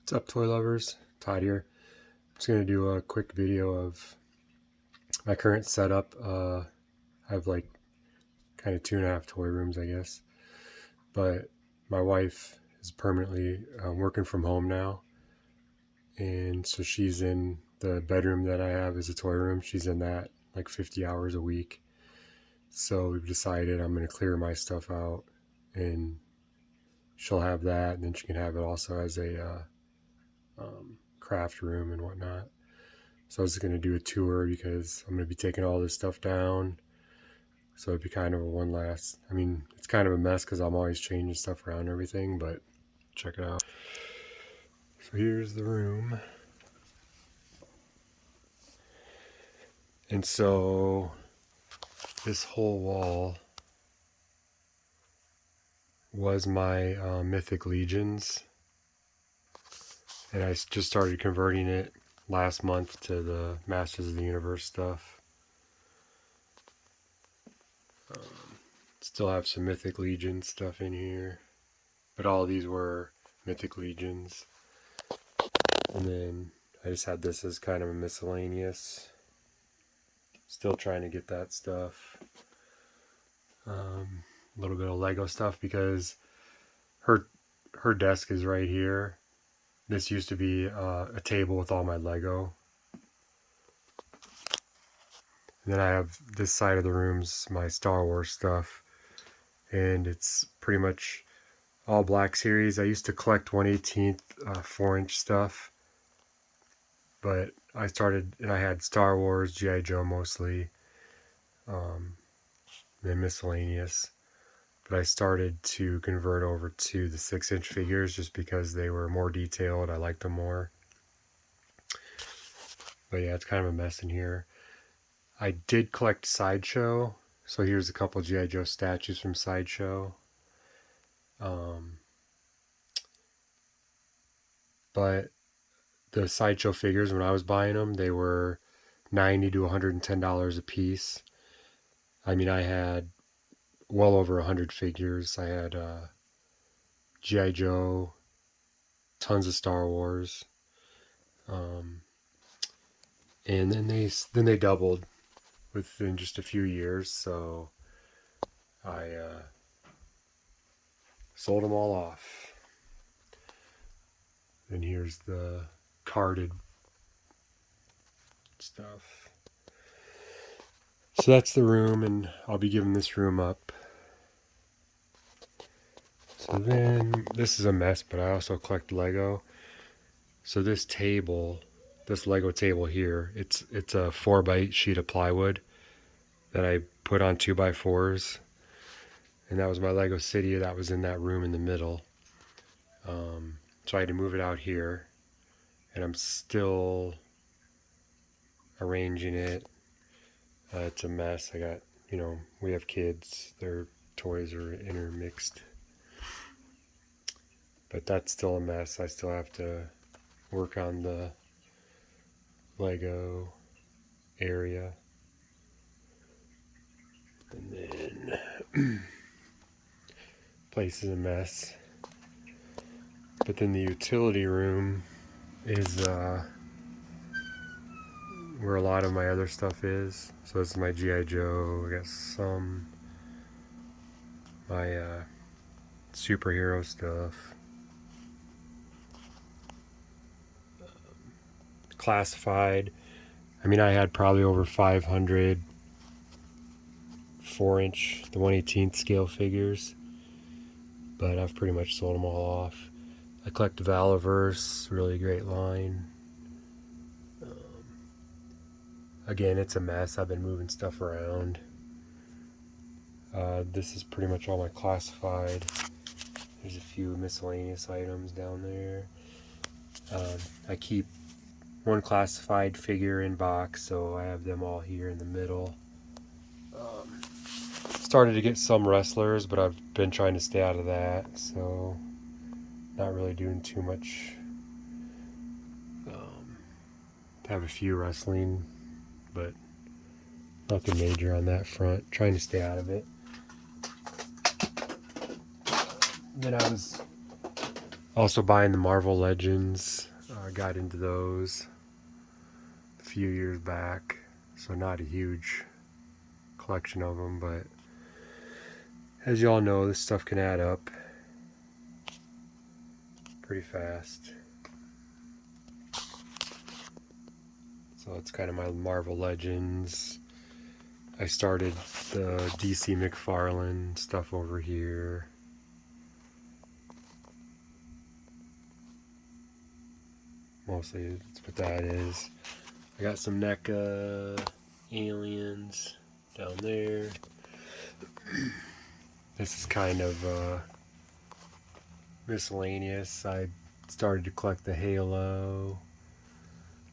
What's up, toy lovers? Todd here. I'm just going to do a quick video of my current setup. I have like kind of 2.5 toy rooms, I guess. But my wife is permanently working from home now. And so she's in the bedroom that I have as a toy room. She's in that like 50 hours a week. So we've decided I'm going to clear my stuff out and she'll have that. And then she can have it also as a craft room and whatnot. So I was going to do a tour because I'm going to be taking all this stuff down. So it'd be kind of a one last, I mean, it's kind of a mess because I'm always changing stuff around and everything, but check it out. So here's the room. And so this whole wall was my Mythic Legions. And I just started converting it last month to the Masters of the Universe stuff. Still have some Mythic Legion stuff in here, but all of these were Mythic Legions. And then I just had this as kind of a miscellaneous. Still trying to get that stuff. A little bit of Lego stuff because her desk is right here. This used to be a table with all my Lego. And then I have this side of the room's my Star Wars stuff. And it's pretty much all Black Series. I used to collect 1/18 4-inch stuff. But I started, and I had Star Wars, G.I. Joe mostly, then miscellaneous. But I started to convert over to the 6-inch figures just because they were more detailed. I liked them more. But yeah, it's kind of a mess in here. I did collect Sideshow. So here's a couple G.I. Joe statues from Sideshow. But the Sideshow figures, when I was buying them, they were $90 to $110 a piece. I mean, I had well over 100 figures. I had G.I. Joe, tons of Star Wars, and then they doubled within just a few years. So I sold them all off. And here's the carded stuff. So that's the room, and I'll be giving this room up. So then, this is a mess, but I also collect Lego. So this table, this Lego table here, it's a 4x8 sheet of plywood that I put on 2x4s. And that was my Lego City that was in that room in the middle. So I had to move it out here. And I'm still arranging it. It's a mess. I got, we have kids. Their toys are intermixed. But that's still a mess. I still have to work on the Lego area. And then place is a mess. But then the utility room is where a lot of my other stuff is. So this is my G.I. Joe. I got some my superhero stuff. Classified. I mean, I had probably over 500 4-inch, the 1/18 scale figures, but I've pretty much sold them all off. I collect Valiverse, really great line. Again, it's a mess. I've been moving stuff around. This is pretty much all my classified. There's a few miscellaneous items down there. I keep one classified figure in box, so I have them all here in the middle. Started to get some wrestlers, but I've been trying to stay out of that, so not really doing too much. Have a few wrestling, but nothing major on that front. Trying to stay out of it. Then I was Also buying the Marvel Legends. Got into those a few years back, so not a huge collection of them, but as y'all know, this stuff can add up pretty fast. So it's kind of my Marvel Legends. I started the DC McFarlane stuff over here. Mostly that's what that is. I got some NECA aliens down there. This is kind of miscellaneous. I started to collect the Halo.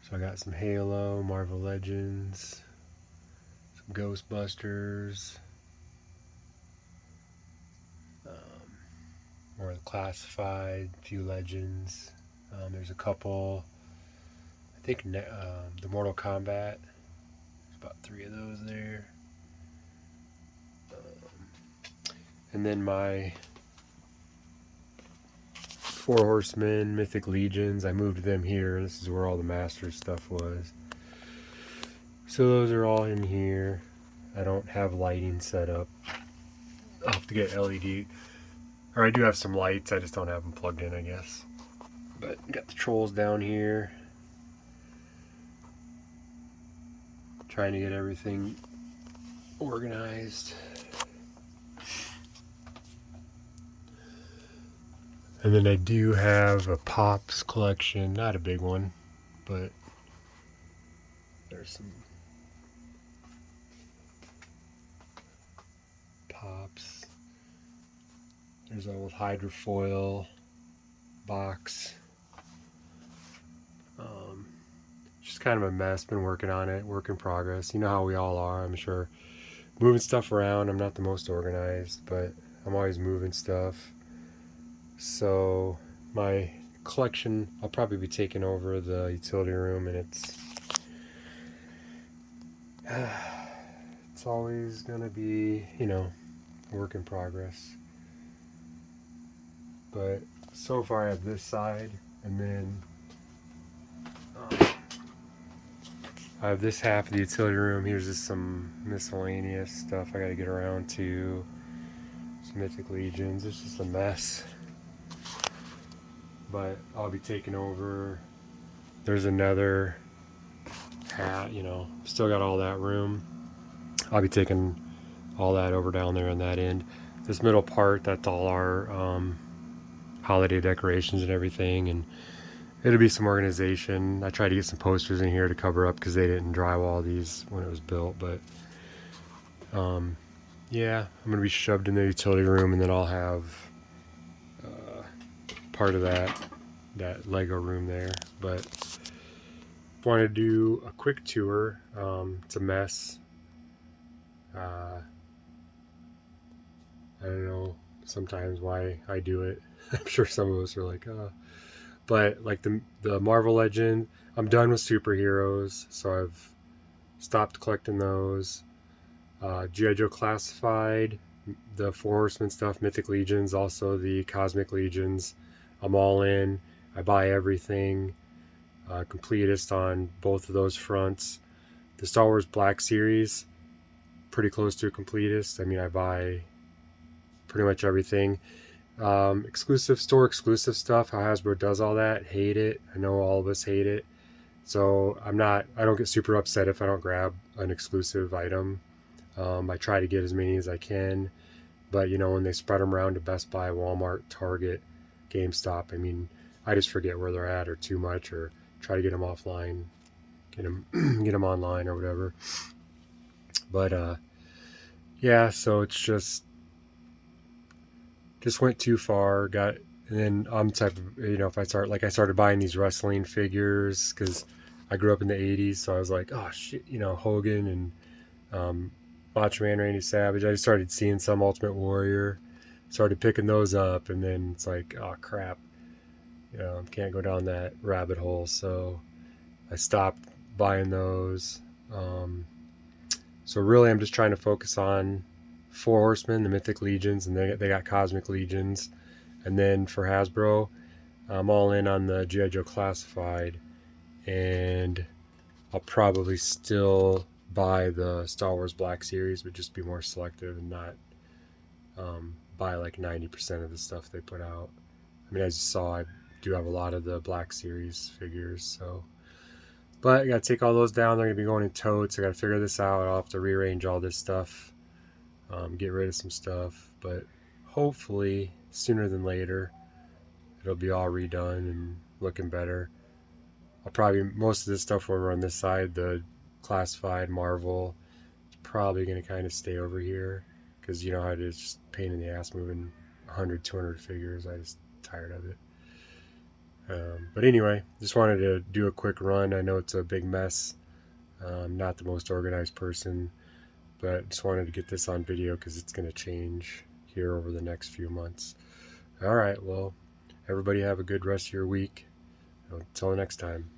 So I got some Halo, Marvel Legends, some Ghostbusters, more of the classified, few Legends. There's a couple, I think the Mortal Kombat, there's about 3 of those there. And then my 4 Horsemen, Mythic Legions, I moved them here. This is where all the Masters stuff was. So those are all in here. I don't have lighting set up. I'll have to get LED. Or I do have some lights, I just don't have them plugged in, I guess. But got the trolls down here. Trying to get everything organized. And then I do have a Pops collection, not a big one, but there's some Pops. There's an old hydrofoil box. Just kind of a mess, been working on it, work in progress. You know how we all are, I'm sure. Moving stuff around, I'm not the most organized, but I'm always moving stuff. So my collection, I'll probably be taking over the utility room, and it's always gonna be, you know, work in progress. But so far I have this side, and then I have this half of the utility room. Here's just some miscellaneous stuff I gotta get around to. Some Mythic Legions. It's just a mess. But I'll be taking over. There's another hat, you know, still got all that room. I'll be taking all that over down there on that end. This middle part, that's all our holiday decorations and everything, and it'll be some organization. I tried to get some posters in here to cover up because they didn't drywall these when it was built, but yeah, I'm gonna be shoved in the utility room, and then I'll have part of that Lego room there. But want to do a quick tour. It's a mess. I don't know sometimes why I do it. I'm sure some of us are like, but like the Marvel Legend, I'm done with superheroes, so I've stopped collecting those. G.I. Joe Classified, the 4 Horsemen stuff, Mythic Legions, also the Cosmic Legions. I'm all in. I buy everything. Completist on both of those fronts. The Star Wars Black Series, pretty close to a completist. I mean, I buy pretty much everything. Exclusive store exclusive stuff, how Hasbro does all that, hate it. I know all of us hate it. So I don't get super upset if I don't grab an exclusive item. I try to get as many as I can, but you know, when they spread them around to Best Buy, Walmart, Target, GameStop, I mean, I just forget where they're at or too much, or try to get them offline, get them online or whatever. But yeah, so it's just went too far. And then I'm the type of, you know, if I started buying these wrestling figures because I grew up in the 80s, so I was like, oh shit, you know, Hogan and Macho Man Randy Savage. I just started seeing some Ultimate Warrior, started picking those up, and then it's like, oh crap, you know, can't go down that rabbit hole. So I stopped buying those. So really, I'm just trying to focus on 4 Horsemen, the Mythic Legions, and they got Cosmic Legions. And then for Hasbro, I'm all in on the G.I. Joe Classified, and I'll probably still buy the Star Wars Black Series, but just be more selective and not buy like 90% of the stuff they put out. I mean, as you saw, I do have a lot of the Black Series figures, so. But I gotta take all those down. They're gonna be going in totes. I gotta figure this out. I'll have to rearrange all this stuff, get rid of some stuff. But hopefully, sooner than later, it'll be all redone and looking better. I'll probably, most of this stuff over on this side, the Classified Marvel, probably gonna kind of stay over here, because you know how it is, just pain in the ass moving 100, 200 figures. I just tired of it. But anyway, just wanted to do a quick run. I know it's a big mess. I'm not the most organized person, but just wanted to get this on video because it's going to change here over the next few months. All right, well, everybody have a good rest of your week. Until next time.